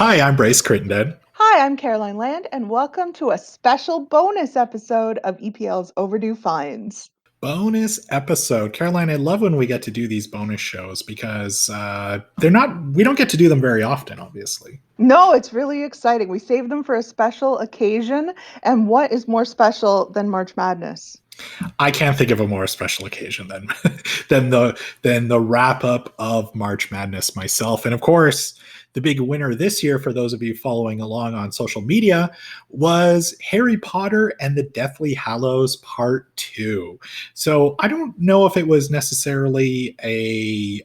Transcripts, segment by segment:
Hi, I'm Bryce Crittenden. Hi, I'm Caroline Land, and welcome to a special bonus episode of EPL's Overdue Finds. Bonus episode. Caroline, I love when we get to do these bonus shows because we don't get to do them very often, obviously. No, it's really exciting. We saved them for a special occasion, and what is more special than March Madness? I can't think of a more special occasion than than the wrap up of March Madness myself. And of course, the big winner this year, for those of you following along on social media, was Harry Potter and the Deathly Hallows Part 2. So I don't know if it was necessarily a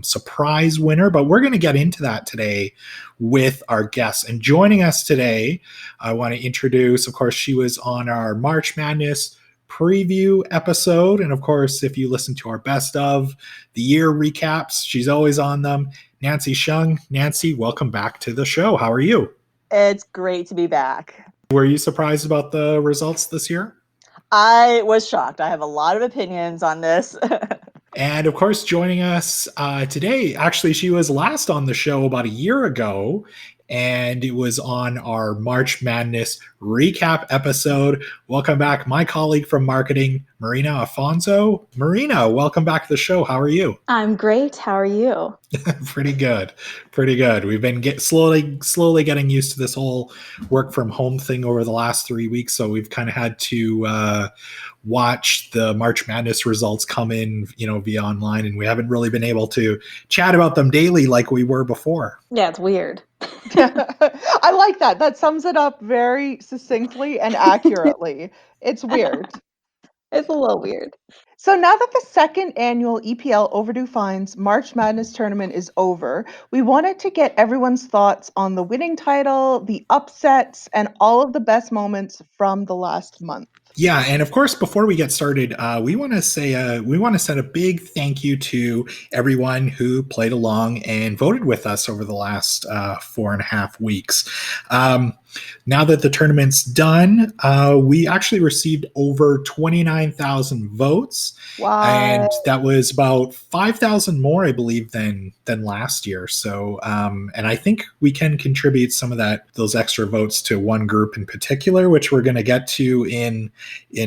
surprise winner, but we're going to get into that today with our guests. And joining us today, I want to introduce, of course, she was on our March Madness preview episode. And of course, if you listen to our best of the year recaps, she's always on them. Nancy Sheng. Nancy, welcome back to the show. How are you? It's great to be back. Were you surprised about the results this year? I was shocked. I have a lot of opinions on this. And of course, joining us today, actually, she was last on the show about a year ago, and it was on our March Madness recap episode. Welcome back, my colleague from marketing, Marina Afonso. Marina, welcome back to the show. How are you? I'm great. How are you? Pretty good. We've been slowly getting used to this whole work from home thing over the last 3 weeks, so we've kind of had to watch the March Madness results come in, via online, and we haven't really been able to chat about them daily like we were before. Yeah, it's weird. I like that. That sums it up very succinctly and accurately. It's weird. It's a little weird. So now that the second annual EPL Overdue Finds March Madness tournament is over, we wanted to get everyone's thoughts on the winning title, the upsets, and all of the best moments from the last month. Yeah, and of course, before we get started, we want to send a big thank you to everyone who played along and voted with us over the last 4.5 weeks. Now that the tournament's done, we actually received over 29,000 votes. Wow. And that was about 5,000 more, I believe, than last year. So, and I think we can contribute some of those extra votes to one group in particular, which we're going to get to in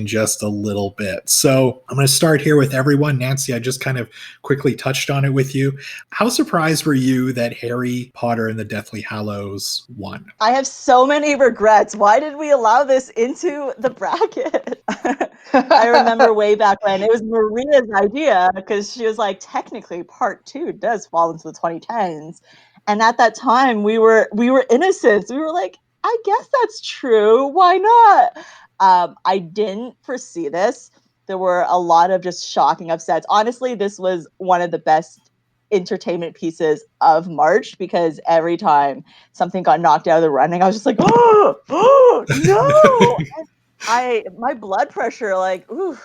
just a little bit. So I'm going to start here with everyone. Nancy, I just kind of quickly touched on it with you. How surprised were you that Harry Potter and the Deathly Hallows won? I have so many regrets. Why did we allow this into the bracket? I remember way back when it was Marina's idea, because she was like, technically part 2 does fall into the 2010s. And at that time we were innocent. We were like, I guess that's true. Why not? I didn't foresee this. There were a lot of just shocking upsets. Honestly, this was one of the best entertainment pieces of March, because every time something got knocked out of the running, I was just like, oh no. My blood pressure, like, ooh,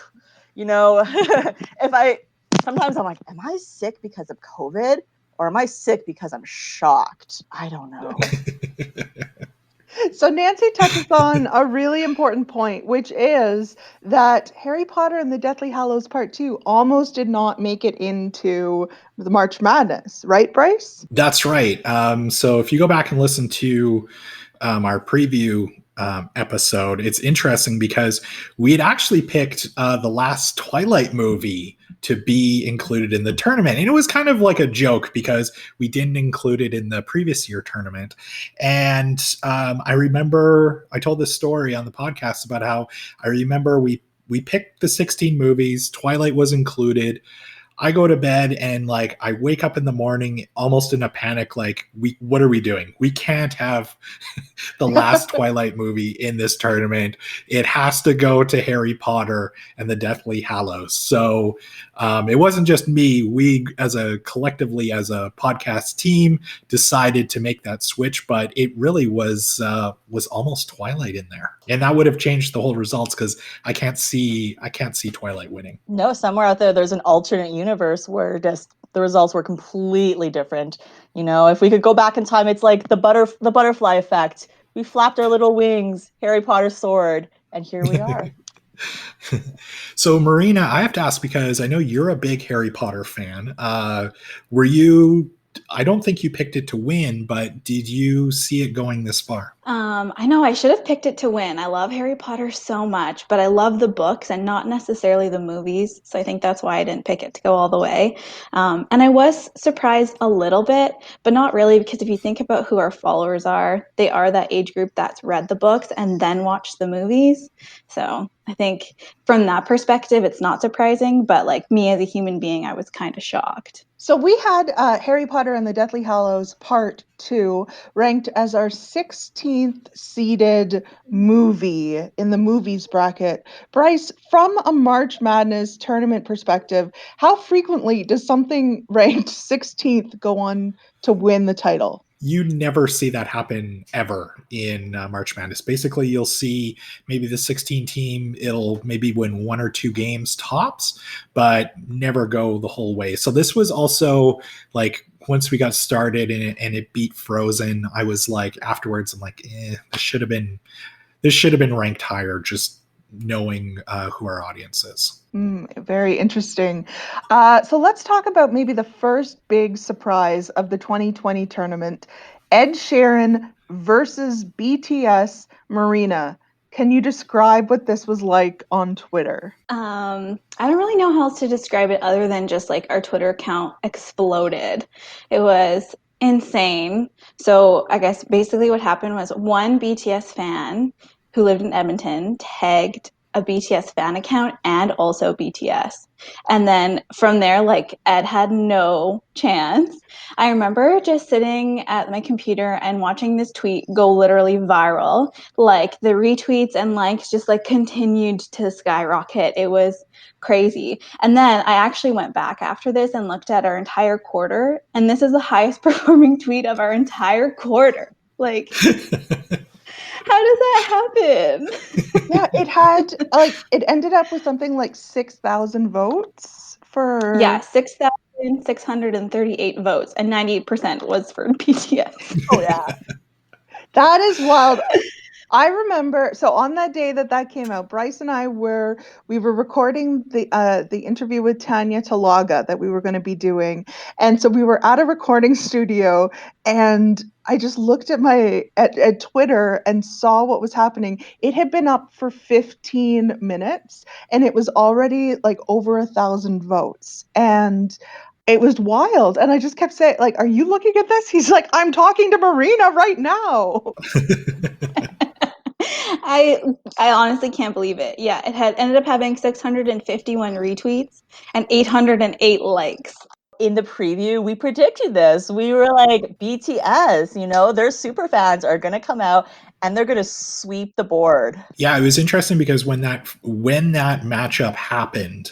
sometimes I'm like, am I sick because of COVID, or am I sick because I'm shocked? I don't know. So Nancy touches on a really important point, which is that Harry Potter and the Deathly Hallows Part 2 almost did not make it into the March Madness, right, Bryce? That's right. So if you go back and listen to our preview episode, it's interesting because we had actually picked the last Twilight movie to be included in the tournament. And it was kind of like a joke because we didn't include it in the previous year tournament. And I remember I told this story on the podcast about how I remember we picked the 16 movies, Twilight was included. I go to bed and I wake up in the morning almost in a panic, what are we doing? We can't have the last Twilight movie in this tournament. It has to go to Harry Potter and the Deathly Hallows. So it wasn't just me. We collectively as a podcast team decided to make that switch, but it really was almost Twilight in there. And that would have changed the whole results, because I can't see Twilight winning. No, somewhere out there, there's an alternate universe where just the results were completely different. If we could go back in time, it's like the butterfly effect. We flapped our little wings, Harry Potter sword, and here we are. So Marina, I have to ask, because I know you're a big Harry Potter fan. Were you I don't think you picked it to win, but did you see it going this far? I know I should have picked it to win. I love Harry Potter so much, but I love the books and not necessarily the movies. So I think that's why I didn't pick it to go all the way. And I was surprised a little bit, but not really, because if you think about who our followers are, they are that age group that's read the books and then watched the movies. So I think from that perspective, it's not surprising, but like me as a human being, I was kind of shocked. So we had Harry Potter and the Deathly Hallows Part 2 ranked as our 16th seeded movie in the movies bracket. Bryce, from a March Madness tournament perspective, how frequently does something ranked 16th go on to win the title? You never see that happen ever in March Madness. Basically, you'll see maybe the 16 team, it'll maybe win 1 or 2 games tops, but never go the whole way. So this was also like once we got started and it beat Frozen, I was like afterwards, I'm like, this should have been ranked higher, just knowing who our audience is. Very interesting. So let's talk about maybe the first big surprise of the 2020 tournament, Ed Sheeran versus BTS Marina. Can you describe what this was like on Twitter? I don't really know how else to describe it other than just like our Twitter account exploded. It was insane. So I guess basically what happened was one BTS fan who lived in Edmonton tagged a BTS fan account and also BTS. And then from there, like Ed had no chance. I remember just sitting at my computer and watching this tweet go literally viral. Like the retweets and likes just like continued to skyrocket. It was crazy. And then I actually went back after this and looked at our entire quarter, and this is the highest performing tweet of our entire quarter. Like, how does that happen? Yeah, it had it ended up with something like 6,000 votes for. Yeah, 6,638 votes, and 98% was for BTS. Oh yeah. That is wild. I remember, so on that day that came out, Bryce and I were recording the interview with Tanya Talaga that we were going to be doing, and so we were at a recording studio, and I just looked at at Twitter and saw what was happening. It had been up for 15 minutes, and it was already like over 1,000 votes, and it was wild. And I just kept saying, like, "Are you looking at this?" He's like, "I'm talking to Marina right now." I honestly can't believe it. Yeah, it had ended up having 651 retweets and 808 likes. In the preview, we predicted this. We were like, BTS, their super fans are going to come out and they're going to sweep the board. Yeah, it was interesting because when that matchup happened,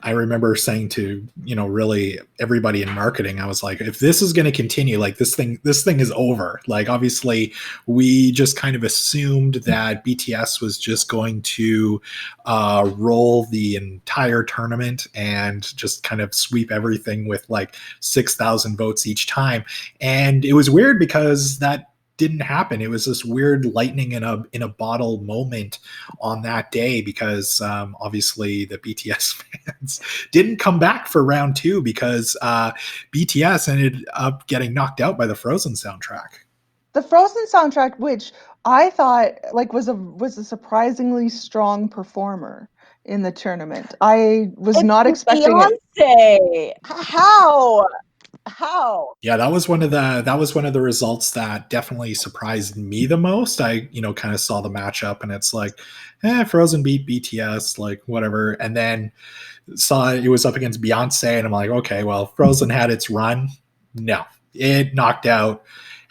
I remember saying to, really everybody in marketing, I was like, if this is going to continue, like this thing is over. Like, obviously we just kind of assumed that BTS was just going to roll the entire tournament and just kind of sweep everything with like 6,000 votes each time. And it was weird because that didn't happen. It was this weird lightning in a bottle moment on that day because obviously the BTS fans didn't come back for round 2 because BTS ended up getting knocked out by the Frozen soundtrack. The Frozen soundtrack, which I thought like was a surprisingly strong performer in the tournament. I was not expecting Beyonce. it. How? Yeah, that was one of the results that definitely surprised me the most. I, kind of saw the matchup and it's like, Frozen beat BTS, like whatever. And then saw it was up against Beyonce and I'm like, okay, well, Frozen had its run. No, it knocked out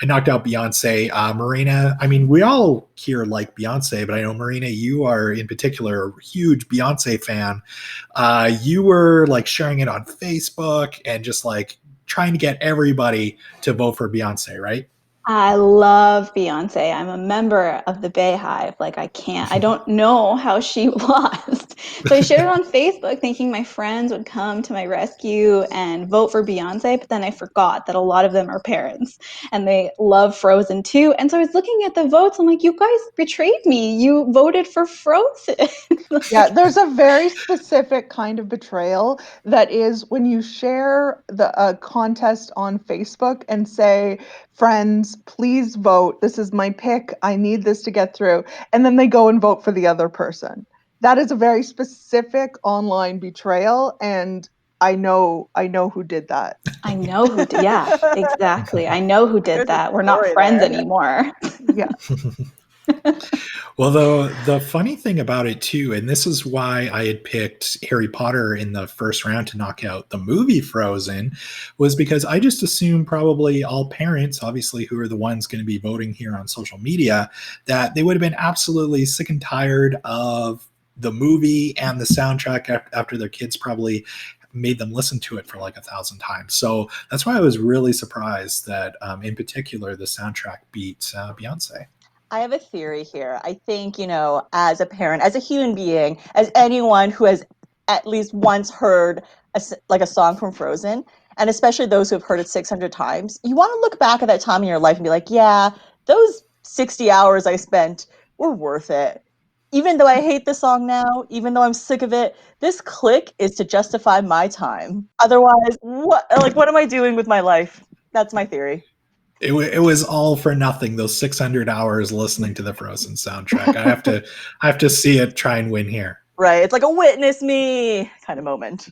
Beyonce. Marina, I mean, we all here like Beyonce, but I know, Marina, you are in particular a huge Beyonce fan. You were like sharing it on Facebook and just like trying to get everybody to vote for Beyonce, right? I love Beyoncé. I'm a member of the Bayhive. Like, I don't know how she lost. So I shared it on Facebook thinking my friends would come to my rescue and vote for Beyoncé, but then I forgot that a lot of them are parents and they love Frozen too. And so I was looking at the votes. I'm like, you guys betrayed me. You voted for Frozen. Yeah, there's a very specific kind of betrayal that is when you share the contest on Facebook and say, friends, please vote. This is my pick. I need this to get through. And then they go and vote for the other person. That is a very specific online betrayal. And I know who did that. I know who did. Yeah, exactly. I know who did There's a that. We're not story friends there. anymore. Yeah. Well, the funny thing about it too, and this is why I had picked Harry Potter in the first round to knock out the movie Frozen, was because I just assumed probably all parents, obviously who are the ones going to be voting here on social media, that they would have been absolutely sick and tired of the movie and the soundtrack after their kids probably made them listen to it for like 1,000 times. So that's why I was really surprised that in particular the soundtrack beat Beyonce. I have a theory here. I think, as a parent, as a human being, as anyone who has at least once heard a song from Frozen, and especially those who have heard it 600 times, you want to look back at that time in your life and be like, yeah, those 60 hours I spent were worth it. Even though I hate the song now, even though I'm sick of it, this click is to justify my time. Otherwise, what am I doing with my life? That's my theory. It was all for nothing. Those 600 hours listening to the Frozen soundtrack. I have to see it try and win here. Right. It's like a witness me kind of moment.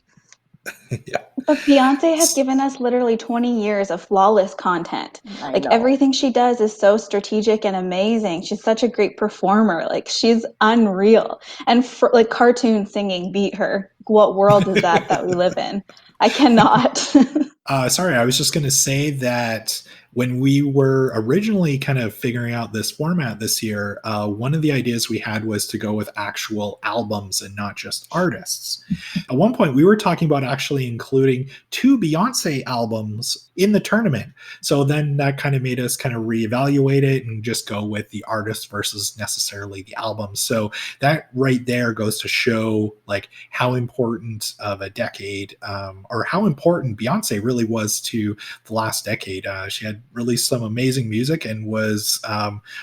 Yeah. But Beyonce has given us literally 20 years of flawless content. I Like know. everything she does is so strategic and amazing. She's such a great performer. Like she's unreal. And like cartoon singing beat her. What world is that we live in? I cannot. Sorry, I was just going to say that when we were originally kind of figuring out this format this year, one of the ideas we had was to go with actual albums and not just artists. At one point, we were talking about actually including 2 Beyonce albums in the tournament. So then that kind of made us kind of reevaluate it and just go with the artist versus necessarily the album. So that right there goes to show like how important of a decade or how important Beyonce really was to the last decade. She had released some amazing music and was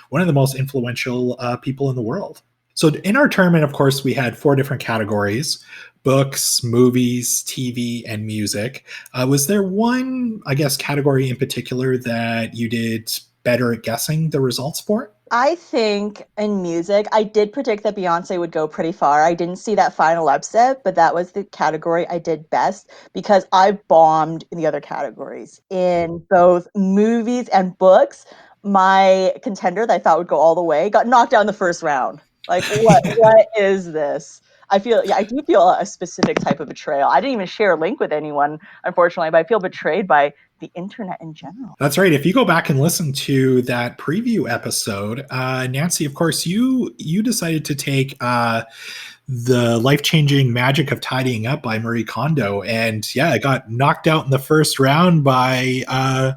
one of the most influential people in the world. So in our tournament, of course, we had 4 different categories: books, movies, TV, and music. Was there one, I guess, category in particular that you did better at guessing the results for? I think in music, I did predict that Beyonce would go pretty far. I didn't see that final upset, but that was the category I did best because I bombed in the other categories. In both movies and books, my contender that I thought would go all the way got knocked out in the first round. Like, what is this? I do feel a specific type of betrayal. I didn't even share a link with anyone, unfortunately, but I feel betrayed by the internet in general. That's right. If you go back and listen to that preview episode, Nancy, of course, you decided to take the life-changing magic of tidying up by Marie Kondo, and yeah, it got knocked out in the first round by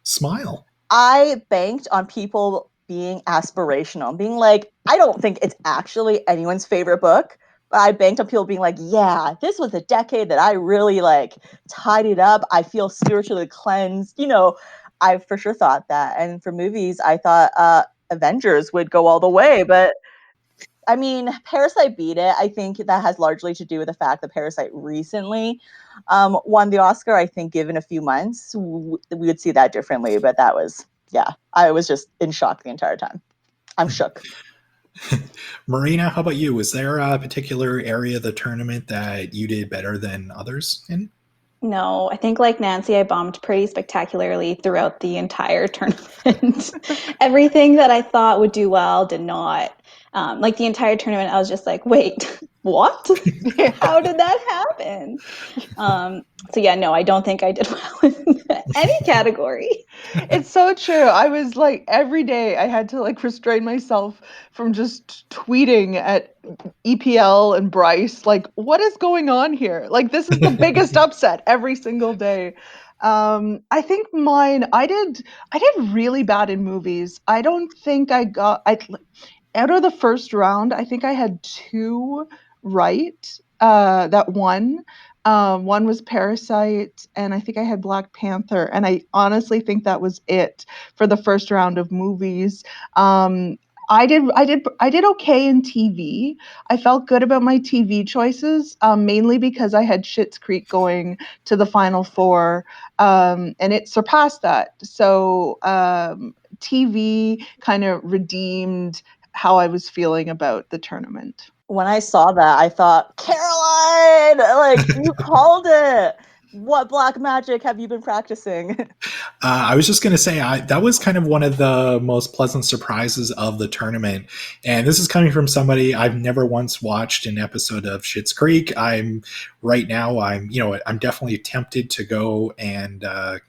Smile. I banked on people being aspirational, being like, I don't think it's actually anyone's favorite book, but I banked on people being like, yeah, this was a decade that I really tidied up. I feel spiritually cleansed. I for sure thought that. And for movies, I thought Avengers would go all the way, but I mean, Parasite beat it. I think that has largely to do with the fact that Parasite recently won the Oscar. I think given a few months, we would see that differently. But that was, I was just in shock the entire time. I'm shook. Marina, how about you? Was there a particular area of the tournament that you did better than others in? No, I think like Nancy, I bombed pretty spectacularly throughout the entire tournament. Everything that I thought would do well did not. Like the entire tournament, I was just like, wait, what? How did that happen? So yeah, no, I don't think I did well in any category. It's so true. I was like, every day I had to restrain myself from just tweeting at EPL and Bryce, like, what is going on here? Like, this is the biggest upset every single day. I think mine. I did really bad in movies. I don't think I got. Out of the first round, I think I had two right. That one. One was Parasite, and I think I had Black Panther. And I honestly think that was it for the first round of movies. I did okay in TV. I felt good about my TV choices, mainly because I had Schitt's Creek going to the final four, and it surpassed that. So TV kind of redeemed how I was feeling about the tournament. When I saw that, I thought, Caroline, like, you called it. What black magic have you been practicing? I was just going to say that was kind of one of the most pleasant surprises of the tournament, and this is coming from somebody I've never once watched an episode of Schitt's Creek. I'm definitely tempted to go, and I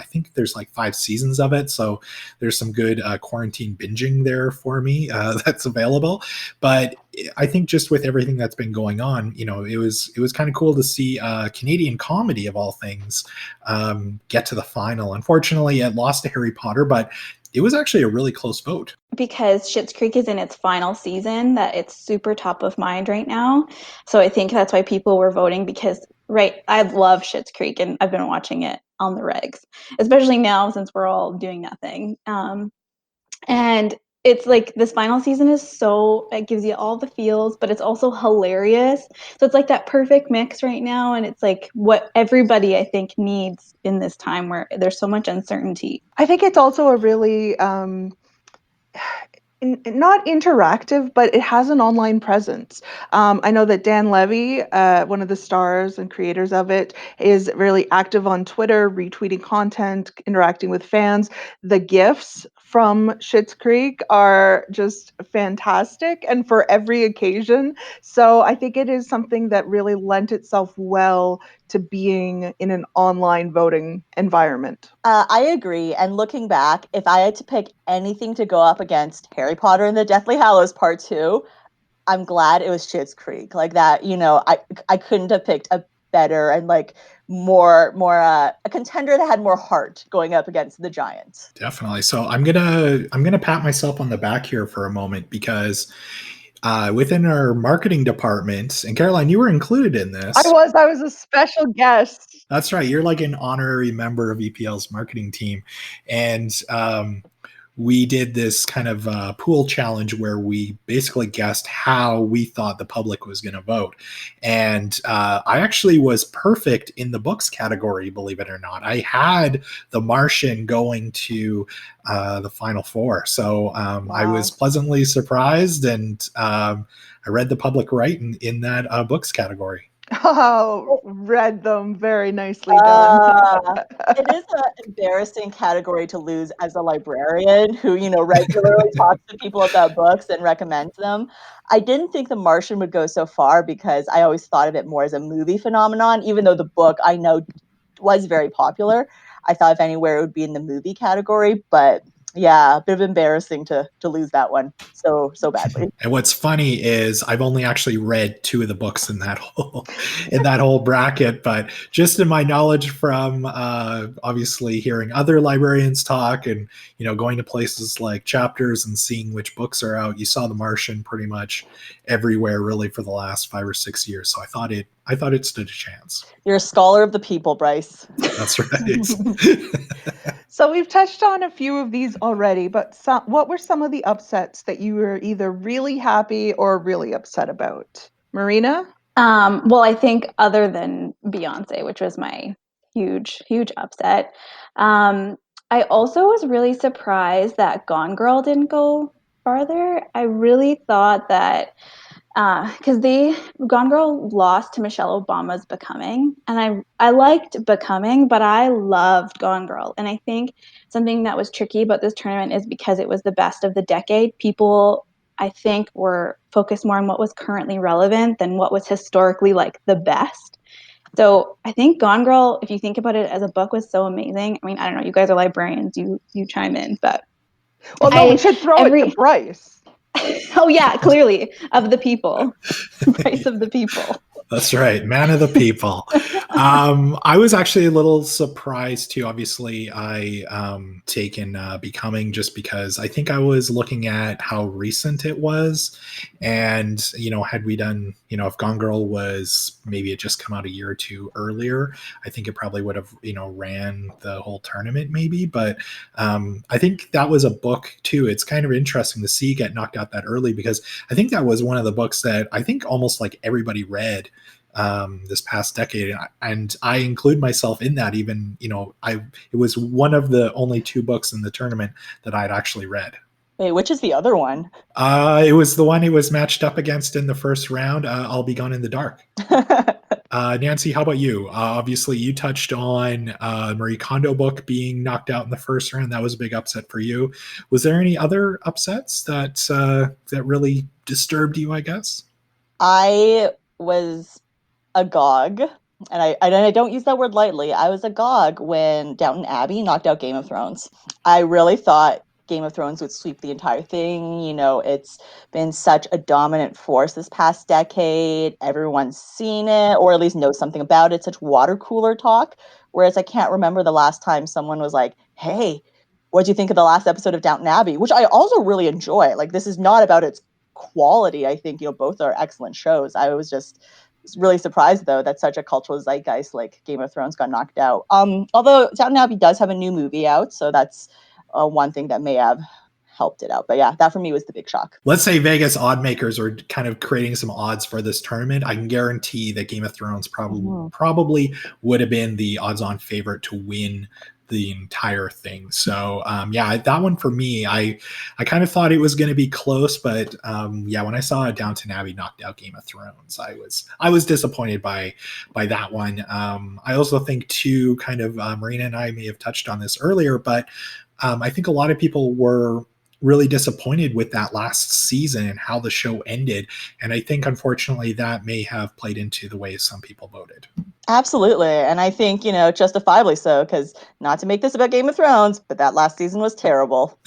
think there's like 5 seasons of it, so there's some good quarantine binging there for me that's available. But I think just with everything that's been going on, it was kind of cool to see Canadian comedy of all things get to the final. Unfortunately, it lost to Harry Potter, but it was actually a really close vote. Because Schitt's Creek is in its final season, that it's super top of mind right now. So I think that's why people were voting, because I love Schitt's Creek and I've been watching it on the regs, especially now since we're all doing nothing. And it's like this final season it gives you all the feels, but it's also hilarious. So it's like that perfect mix right now. And it's like what everybody, I think, needs in this time where there's so much uncertainty. I think it's also a really not interactive, but it has an online presence. I know that Dan Levy, one of the stars and creators of it, is really active on Twitter, retweeting content, interacting with fans. The GIFs from Schitt's Creek are just fantastic and for every occasion. So I think it is something that really lent itself well to being in an online voting environment. I agree. And looking back, if I had to pick anything to go up against Harry Potter and the Deathly Hallows Part 2, I'm glad it was Schitt's Creek. Like that, I couldn't have picked a better and like more a contender that had more heart going up against the Giants. Definitely. So I'm gonna pat myself on the back here for a moment, because within our marketing department, and Caroline, you were included in this. I was a special guest. That's right. You're like an honorary member of EPL's marketing team. And we did this kind of pool challenge where we basically guessed how we thought the public was going to vote. And I actually was perfect in the books category, believe it or not. I had The Martian going to the final four. So Wow. I was pleasantly surprised, and I read the public right in that books category. Oh, read them. Very nicely done. It is an embarrassing category to lose as a librarian who, regularly talks to people about books and recommends them. I didn't think The Martian would go so far because I always thought of it more as a movie phenomenon, even though the book I know was very popular. I thought if anywhere it would be in the movie category, but yeah, a bit of embarrassing to lose that one so badly. And what's funny is I've only actually read 2 of the books in that whole bracket, but just in my knowledge from obviously hearing other librarians talk and going to places like Chapters and seeing which books are out, you saw The Martian pretty much everywhere really for the last 5 or 6 years. So I thought it stood a chance. You're a scholar of the people, Bryce. That's right. So we've touched on a few of these already, but what were some of the upsets that you were either really happy or really upset about? Marina? Well, I think other than Beyoncé, which was my huge upset, I also was really surprised that Gone Girl didn't go farther. I really thought that because Gone Girl lost to Michelle Obama's Becoming, and I liked Becoming, but I loved Gone Girl. And I think something that was tricky about this tournament is because it was the best of the decade, people, I think, were focused more on what was currently relevant than what was historically like the best. So I think Gone Girl, if you think about it as a book, was so amazing. I mean, I don't know, you guys are librarians, you chime in, but well, no, we should throw it to Bryce. Oh yeah, clearly of the people. Bryce of the people. That's right. Man of the people. I was actually a little surprised too. Obviously, I taken Becoming just because I think I was looking at how recent it was. And, had we done, if Gone Girl was maybe it just come out a year or two earlier, I think it probably would have, ran the whole tournament maybe. But I think that was a book too. It's kind of interesting to see get knocked out that early because I think that was one of the books that I think almost like everybody read this past decade, and I include myself in that. Even it was one of the only 2 books in the tournament that I'd actually read. Wait, which is the other one? It was the one he was matched up against in the first round. I'll Be Gone in the Dark. Nancy, how about you? Obviously, you touched on Marie Kondo book being knocked out in the first round. That was a big upset for you. Was there any other upsets that really disturbed you, I guess? I was agog, and I don't use that word lightly. I was agog when Downton Abbey knocked out Game of Thrones. I really thought Game of Thrones would sweep the entire thing. It's been such a dominant force this past decade. Everyone's seen it, or at least knows something about it. Such water cooler talk. Whereas I can't remember the last time someone was like, hey, what do you think of the last episode of Downton Abbey? Which I also really enjoy. Like, this is not about its quality. I think, both are excellent shows. I was just really surprised though that such a cultural zeitgeist like Game of Thrones got knocked out. Although Downton Abbey does have a new movie out, so that's one thing that may have helped it out. But yeah, that for me was the big shock. Let's say Vegas odd makers are kind of creating some odds for this tournament. I can guarantee that Game of Thrones probably would have been the odds-on favorite to win the entire thing. So that one for me, I kind of thought it was going to be close, but when I saw Downton Abbey knocked out Game of Thrones, I was disappointed by that one. I also think too, kind of Marina and I may have touched on this earlier, but I think a lot of people were really disappointed with that last season and how the show ended. And I think, unfortunately, that may have played into the way some people voted. Absolutely. And I think, justifiably so, because not to make this about Game of Thrones, but that last season was terrible.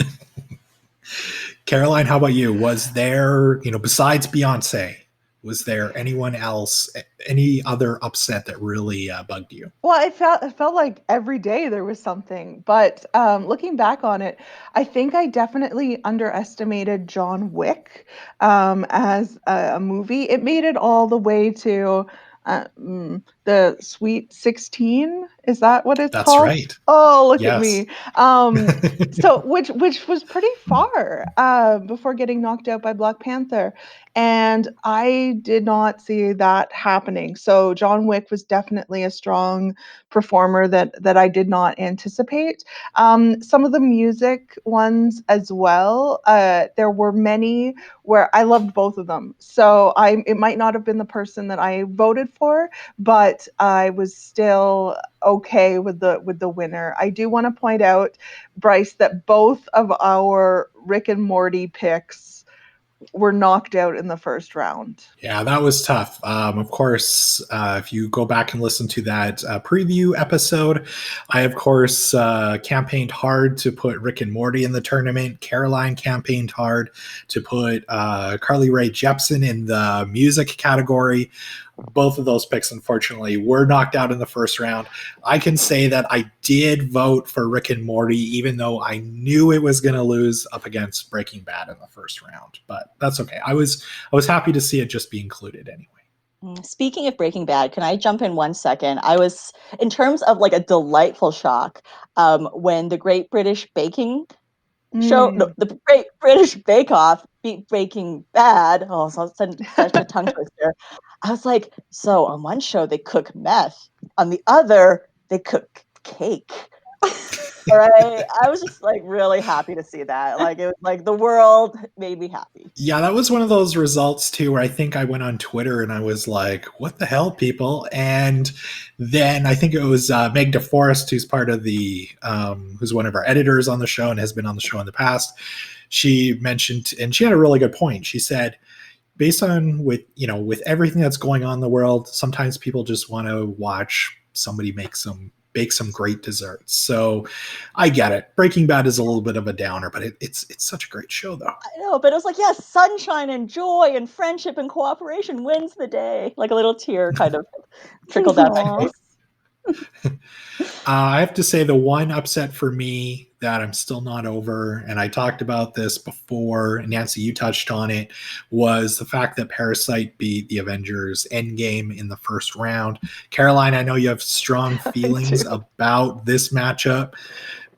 Caroline, how about you? Was there, besides Beyoncé, was there anyone else, any other upset that really bugged you? Well, it felt like every day there was something. But looking back on it, I think I definitely underestimated John Wick as a movie. It made it all the way to the Sweet 16. Is that what it's That's called? Right. Oh, look Yes. at me. So which was pretty far before getting knocked out by Black Panther. And I did not see that happening. So John Wick was definitely a strong performer that I did not anticipate. Some of the music ones as well. There were many where I loved both of them. So it might not have been the person that I voted for, but I was still okay with the winner. I do want to point out, Bryce, that both of our Rick and Morty picks were knocked out in the first round. Yeah, that was tough. Of course, if you go back and listen to that preview episode, I, of course, campaigned hard to put Rick and Morty in the tournament. Caroline campaigned hard to put Carly Rae Jepsen in the music category. Both of those picks, unfortunately, were knocked out in the first round. I can say that I did vote for Rick and Morty, even though I knew it was going to lose up against Breaking Bad in the first round. But that's okay. I was happy to see it just be included anyway. Speaking of Breaking Bad, can I jump in 1 second? I was, in terms of like a delightful shock, when the Great British Baking Show, no, the Great British Bake Off beat Breaking Bad. Oh, so such a tongue twister. I was like, so on one show they cook meth, on the other they cook cake. All right, I was just like really happy to see that. Like, it was like the world made me happy. Yeah, that was one of those results too, where I think I went on Twitter and I was like, "What the hell, people?" And then I think it was Meg DeForest, who's part of who's one of our editors on the show and has been on the show in the past. She mentioned, and she had a really good point. She said, based on with everything that's going on in the world, sometimes people just want to watch somebody make some bake some great desserts. So I get it. Breaking Bad is a little bit of a downer, but it's such a great show, though. I know, but it was like, yes, sunshine and joy and friendship and cooperation wins the day. Like a little tear kind of trickled down my Aw. face. I have to say the one upset for me that I'm still not over, and I talked about this before, Nancy, you touched on it, was the fact that Parasite beat the Avengers Endgame in the first round. Caroline, I know you have strong feelings about this matchup,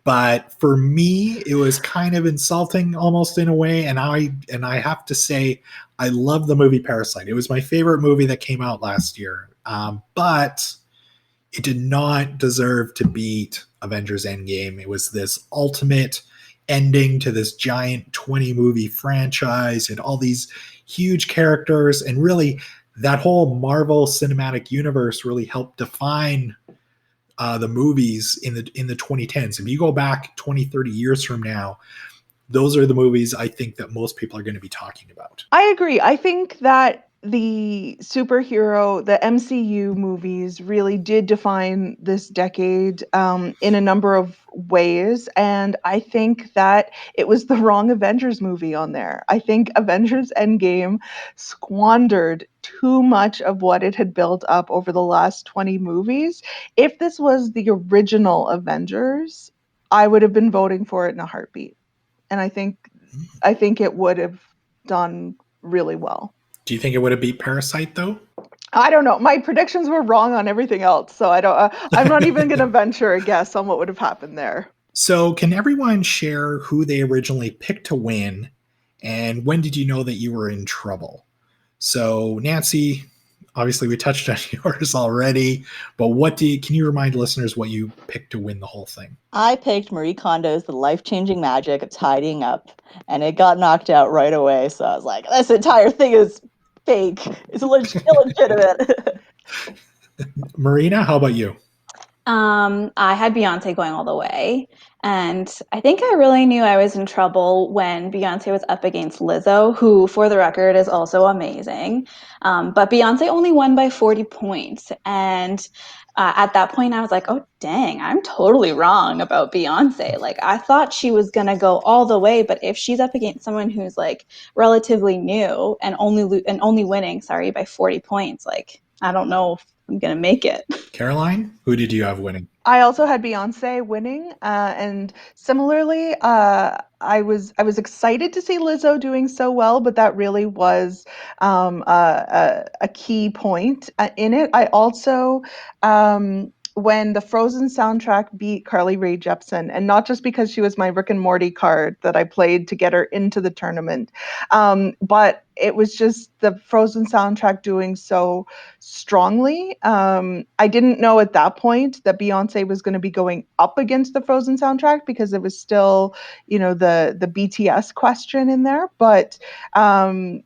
but for me, it was kind of insulting almost in a way, and I have to say, I love the movie Parasite. It was my favorite movie that came out last year, but it did not deserve to beat Avengers Endgame. It was this ultimate ending to this giant 20 movie franchise and all these huge characters. And really, that whole Marvel Cinematic Universe really helped define the movies in the 2010s. If you go back 20, 30 years from now, those are the movies I think that most people are going to be talking about. I agree. I think that the MCU movies really did define this decade in a number of ways. And I think that it was the wrong Avengers movie on there. I think Avengers Endgame squandered too much of what it had built up over the last 20 movies. If this was the original Avengers, I would have been voting for it in a heartbeat. And I think it would have done really well. Do you think it would have beat Parasite, though? I don't know. My predictions were wrong on everything else, so I don't. I'm not even going to venture a guess on what would have happened there. So, can everyone share who they originally picked to win, and when did you know that you were in trouble? So, Nancy, obviously we touched on yours already, but can you remind listeners what you picked to win the whole thing? I picked Marie Kondo's The Life-Changing Magic of Tidying Up, and it got knocked out right away. So I was like, this entire thing is fake. It's illegitimate. Marina, how about you? I had Beyoncé going all the way. And I think I really knew I was in trouble when Beyoncé was up against Lizzo, who, for the record, is also amazing. But Beyoncé only won by 40 points. And at that point, I was like, oh, dang, I'm totally wrong about Beyoncé. Like, I thought she was going to go all the way. But if she's up against someone who's like relatively new and only winning, by 40 points, like, I don't know if I'm going to make it. Caroline, who did you have winning? I also had Beyoncé winning, and similarly, I was excited to see Lizzo doing so well, but that really was a key point in it. I also when the Frozen soundtrack beat Carly Rae Jepsen, and not just because she was my Rick and Morty card that I played to get her into the tournament, but it was just the Frozen soundtrack doing so strongly. I didn't know at that point that Beyoncé was going to be going up against the Frozen soundtrack because it was still, the BTS question in there. But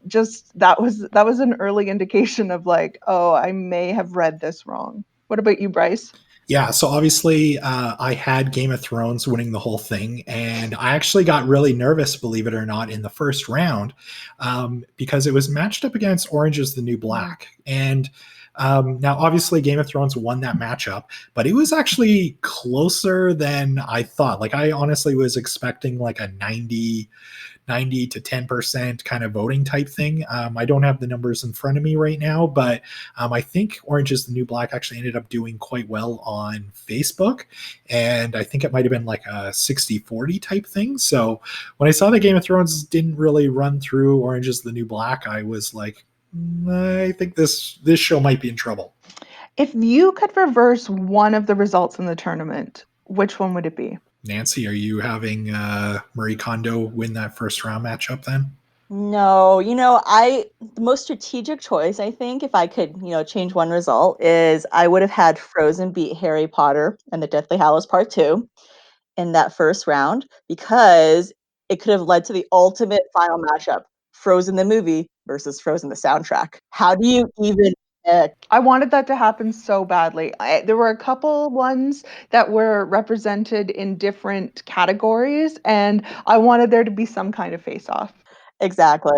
just that was an early indication of like, oh, I may have read this wrong. What about you, Bryce? Yeah, so obviously I had Game of Thrones winning the whole thing, and I actually got really nervous, believe it or not, in the first round because it was matched up against Orange is the New Black. And now, obviously, Game of Thrones won that matchup, but it was actually closer than I thought. Like, I honestly was expecting like a 90 to 10% kind of voting type thing. I don't have the numbers in front of me right now, but I think Orange is the New Black actually ended up doing quite well on Facebook. And I think it might have been like a 60-40 type thing. So when I saw that Game of Thrones didn't really run through Orange is the New Black, I was like, I think this show might be in trouble. If you could reverse one of the results in the tournament, which one would it be? Nancy, are you having Marie Kondo win that first round matchup then? No, the most strategic choice, I think, if I could, change one result, is I would have had Frozen beat Harry Potter and the Deathly Hallows Part 2 in that first round, because it could have led to the ultimate final matchup, Frozen the movie versus Frozen the soundtrack. How do you even pick? I wanted that to happen so badly. There were a couple ones that were represented in different categories, and I wanted there to be some kind of face-off. Exactly.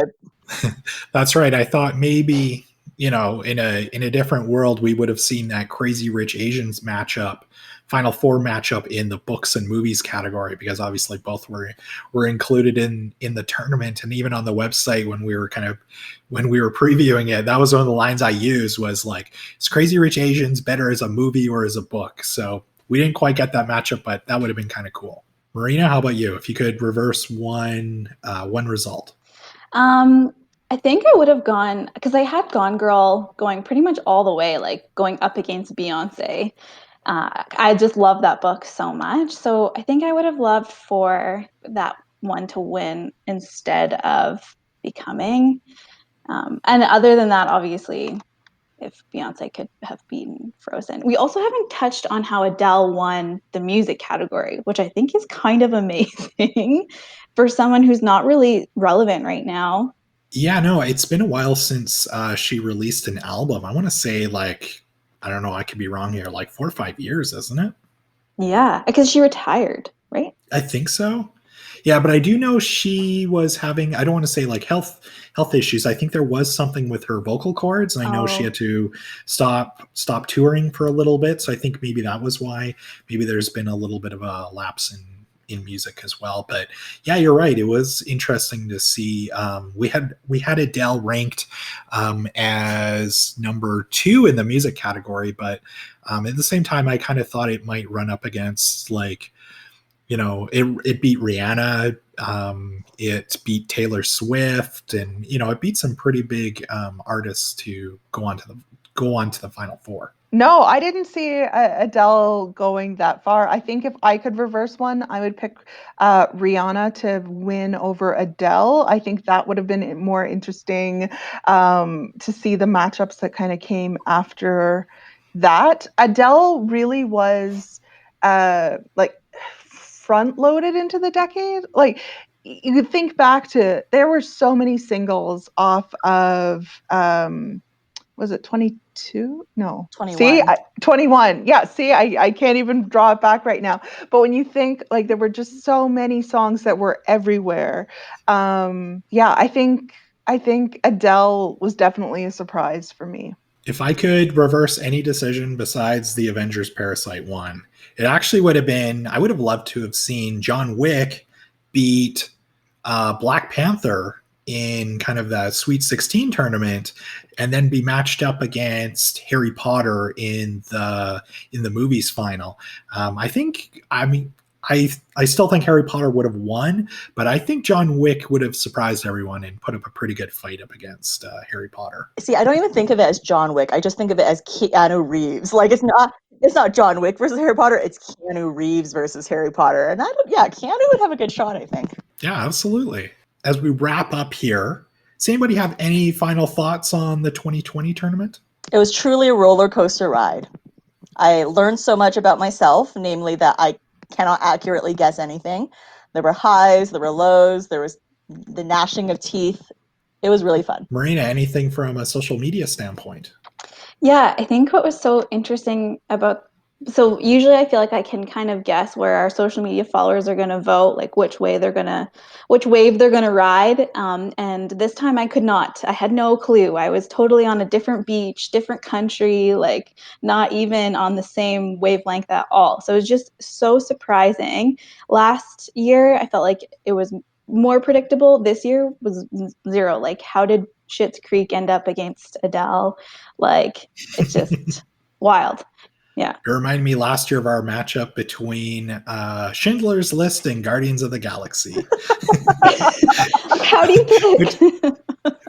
That's right. I thought maybe, in a different world, we would have seen that Crazy Rich Asians matchup Final Four matchup in the books and movies category, because obviously both were included in the tournament. And even on the website when we were previewing it, that was one of the lines I used was like, is Crazy Rich Asians better as a movie or as a book? So we didn't quite get that matchup, but that would have been kind of cool. Marina, how about you? If you could reverse one result. I think I would have gone, because I had Gone Girl going pretty much all the way, like going up against Beyoncé. I just love that book so much. So I think I would have loved for that one to win instead of Becoming. And other than that, obviously, if Beyoncé could have beaten Frozen. We also haven't touched on how Adele won the music category, which I think is kind of amazing for someone who's not really relevant right now. Yeah, no, it's been a while since she released an album. I want to say like, I don't know, I could be wrong here, like 4 or 5 years, isn't it? Yeah, because she retired, right? I think so. Yeah, but I do know she was having, I don't want to say like health issues. I think there was something with her vocal cords, and I know she had to stop touring for a little bit. So I think maybe that was why. Maybe there's been a little bit of a lapse in music as well. But yeah, you're right. It was interesting to see. We had Adele ranked as number 2 in the music category, but at the same time, I kind of thought it might run up against like, it beat Rihanna, it beat Taylor Swift, and it beat some pretty big artists to go on to the Final Four. No, I didn't see Adele going that far. I think if I could reverse one, I would pick Rihanna to win over Adele. I think that would have been more interesting to see the matchups that kind of came after that. Adele really was like front loaded into the decade. Like you could think back to, there were so many singles off of was it 22? No. 21. See, 21. Yeah, see, I can't even draw it back right now. But when you think, like, there were just so many songs that were everywhere. Yeah, I think Adele was definitely a surprise for me. If I could reverse any decision besides the Avengers Parasite one, it actually would have been, I would have loved to have seen John Wick beat Black Panther in kind of the Sweet 16 tournament, and then be matched up against Harry Potter in the movies final. I still think Harry Potter would have won, but I think John Wick would have surprised everyone and put up a pretty good fight up against Harry Potter. See, I don't even think of it as John Wick. I just think of it as Keanu Reeves. Like it's not John Wick versus Harry Potter. It's Keanu Reeves versus Harry Potter. And Keanu would have a good shot, I think. Yeah, absolutely. As we wrap up here, does anybody have any final thoughts on the 2020 tournament? It was truly a roller coaster ride. I learned so much about myself, namely that I cannot accurately guess anything. There were highs, there were lows, there was the gnashing of teeth. It was really fun. Marina, anything from a social media standpoint? Yeah, I think what was so interesting so usually I feel like I can kind of guess where our social media followers are going to vote, like which wave they're going to ride. And this time I could not. I had no clue. I was totally on a different beach, different country, like not even on the same wavelength at all. So it was just so surprising. Last year, I felt like it was more predictable. This year was zero. Like, how did Schitt's Creek end up against Adele? Like, it's just wild. Yeah. It reminded me last year of our matchup between Schindler's List and Guardians of the Galaxy. How do you predict?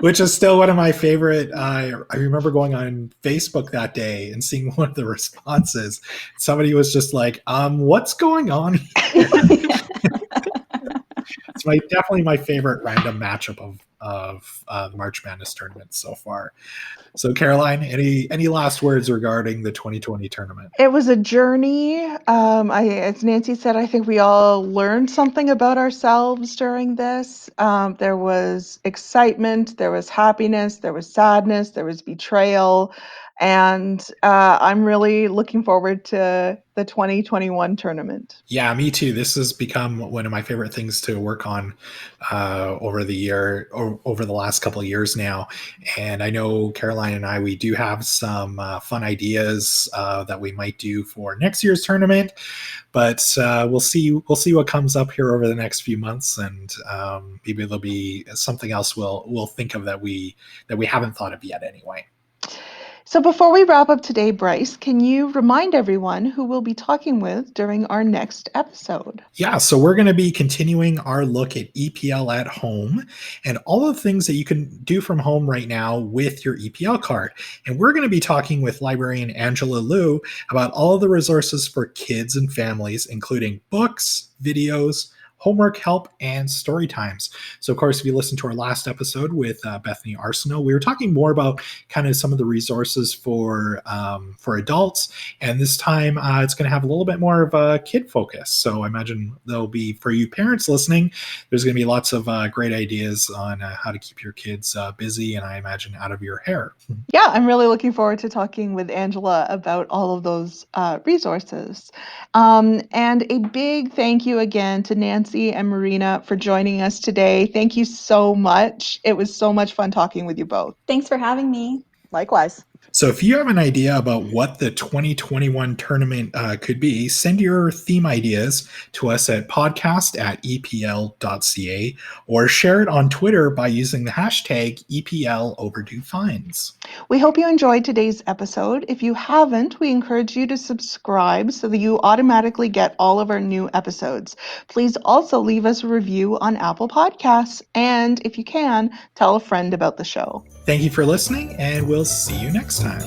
Which is still one of my favorite. I remember going on Facebook that day and seeing one of the responses. Somebody was just like, what's going on here? It's definitely my favorite random matchup of the March Madness tournament so far. So, Caroline, any last words regarding the 2020 tournament? It was a journey. As Nancy said, I think we all learned something about ourselves during this. There was excitement, there was happiness, there was sadness, there was betrayal. And I'm really looking forward to the 2021 tournament. Yeah, me too. This has become one of my favorite things to work on over the last couple of years now. And I know Caroline and I, we do have some fun ideas that we might do for next year's tournament. But we'll see. We'll see what comes up here over the next few months, and maybe there'll be something else we'll think of that we haven't thought of yet. Anyway. So before we wrap up today, Bryce, can you remind everyone who we'll be talking with during our next episode? Yeah, so we're going to be continuing our look at EPL at home and all the things that you can do from home right now with your EPL card. And we're going to be talking with librarian Angela Lieu about all of the resources for kids and families, including books, videos, homework help, and story times. So, of course, if you listened to our last episode with Bethany Arsenault, we were talking more about kind of some of the resources for adults, and this time it's going to have a little bit more of a kid focus. So, I imagine there'll be, for you parents listening, there's going to be lots of great ideas on how to keep your kids busy, and I imagine out of your hair. Yeah, I'm really looking forward to talking with Angela about all of those resources. And a big thank you again to Nancy and Marina for joining us today. Thank you so much. It was so much fun talking with you both. Thanks for having me. Likewise. So if you have an idea about what the 2021 tournament could be, send your theme ideas to us at podcast@epl.ca or share it on Twitter by using the hashtag EPL Overdue Finds. We hope you enjoyed today's episode. If you haven't, we encourage you to subscribe so that you automatically get all of our new episodes. Please also leave us a review on Apple Podcasts, and if you can, tell a friend about the show. Thank you for listening, and we'll see you next time.